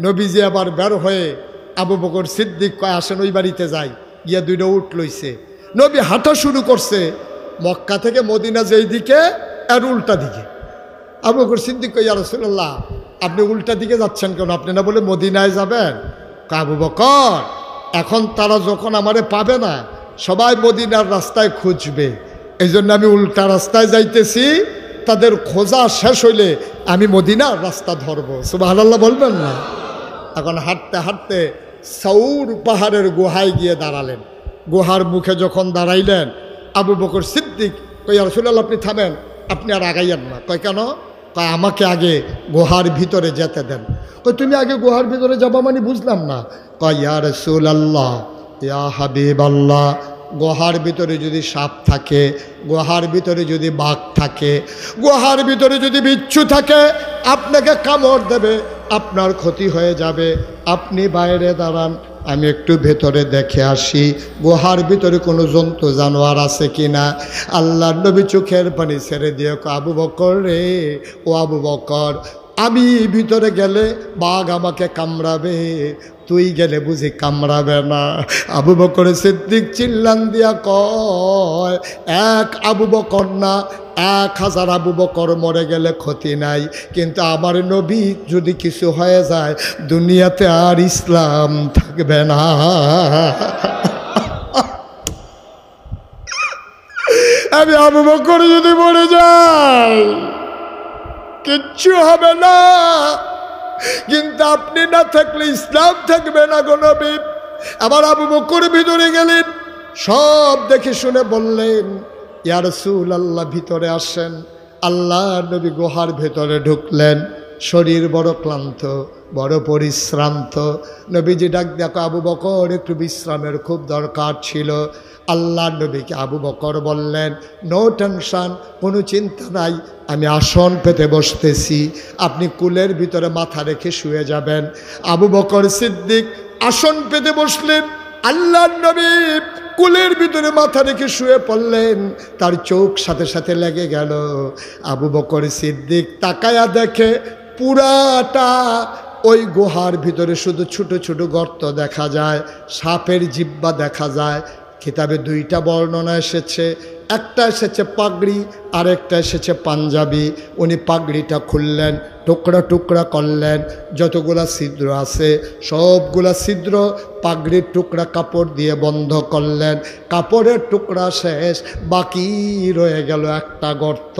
নবীজি আবার বের হয়ে আবু বকর সিদ্দিক কয় আসেন ওই বাড়িতে যাই, গিয়া দুইটা উট লইছে। নবী হাঁটা শুরু করছে মক্কা থেকে মদিনা যেই দিকে আর উল্টা দিকে। আবু বকর সিদ্দিক কয় ইয়া রাসূলুল্লাহ আপনি উল্টা দিকে যাচ্ছেন কেন? আপনি না বলে মদিনায় যাবেন? আবু বকর এখন তারা যখন আমারে পাবে না সবাই মদিনার রাস্তায় খুঁজবে, এই জন্য আমি উল্টা রাস্তায় যাইতেছি, তাদের খোঁজা শেষ হইলে আমি মদিনার রাস্তা ধরবো। সুবহানাল্লাহ বলবেন না? এখন হাঁটতে হাঁটতে সাউর পাহাড়ের গুহায় গিয়ে দাঁড়ালেন। গুহার মুখে যখন দাঁড়াইলেন আবু বকর সিদ্দিক কই ইয়া রাসূলুল্লাহ আপনি থামেন, আপনি আর আগাইয়েন না। কয় কেন? কয় আমাকে আগে গুহার ভিতরে যেতে দেন। কই তুমি আগে গুহার ভিতরে যাবা মানে বুঝলাম না। কয় ইয়া রাসূলুল্লাহ ইয়া হাবিবাল্লাহ, গুহার ভিতরে যদি সাপ থাকে, গুহার ভিতরে যদি বাঘ থাকে, গুহার ভিতরে যদি বিচ্ছু থাকে আপনাকে কামড় দেবে, আপনার ক্ষতি হয়ে যাবে। আপনি বাইরে দাঁড়ান, আমি একটু ভেতরে দেখে আসি গুহার ভিতরে কোনো জন্তু জানোয়ার আছে কিনা। আল্লাহর নবী চোখের পানি ছেড়ে দিয়ে আবু বকর রে, ও আবু বকর আমি ভিতরে গেলে বাঘ আমাকে কামড়াবে, তুই গেলে বুঝি কামড়াবে না? আবু বকর সিদ্দিক চিল্লান দিয়া কয় এক আবু বকর না 1000 আবু বকর মরে গেলে ক্ষতি নাই, কিন্তু আমার নবী যদি কিছু হয়ে যায় দুনিয়াতে আর ইসলাম থাকবে না। আমি আবু বকর যদি মরে যাই কিচ্ছু হবে না, কিন্তু আপনি না থাকলে ইসলাম থাকবে না গো নবী। আবার আবু বকর ভিতরে গেলেন, সব দেখে শুনে বললেন ইয়া রাসূলুল্লাহ ভিতরে আসেন। আল্লাহ নবী গুহার ভেতরে ঢুকলেন, শরীর বড় ক্লান্ত, বড় পরিশ্রান্ত। নবীজি ডাক দেখো আবু বকর একটু বিশ্রামের খুব দরকার ছিল। আল্লাহ নবীকে আবু বকর বললেন নো টেনশন, কোনো চিন্তা নাই, আমি আসন পেতে বসতেছি, আপনি কুলের ভিতরে মাথা রেখে শুয়ে যাবেন। আবু বকর সিদ্দিক আসন পেতে বসলেন, আল্লাহ নবী কুলের ভিতরে মাথা রেখে শুয়ে পড়লেন। তার চোখ সাথে সাথে লেগে গেল। আবু বকর সিদ্দিক তাকায়া দেখে পুরাটা ওই গুহার ভিতরে শুধু ছোট ছোট গর্ত দেখা যায়, সাপের জিহ্বা দেখা যায়। কিতাবে 2টা বর্ণনা এসেছে, একটা এসেছে পাগড়ি আর একটা এসেছে পাঞ্জাবি। উনি পাগড়িটা খুললেন, টুকরা টুকরা করলেন, যতগুলা ছিদ্র আছে সবগুলা ছিদ্র পাগড়ির টুকরা কাপড় দিয়ে বন্ধ করলেন। কাপড়ের টুকরা শেষ, বাকি রয়ে গেল একটা গর্ত।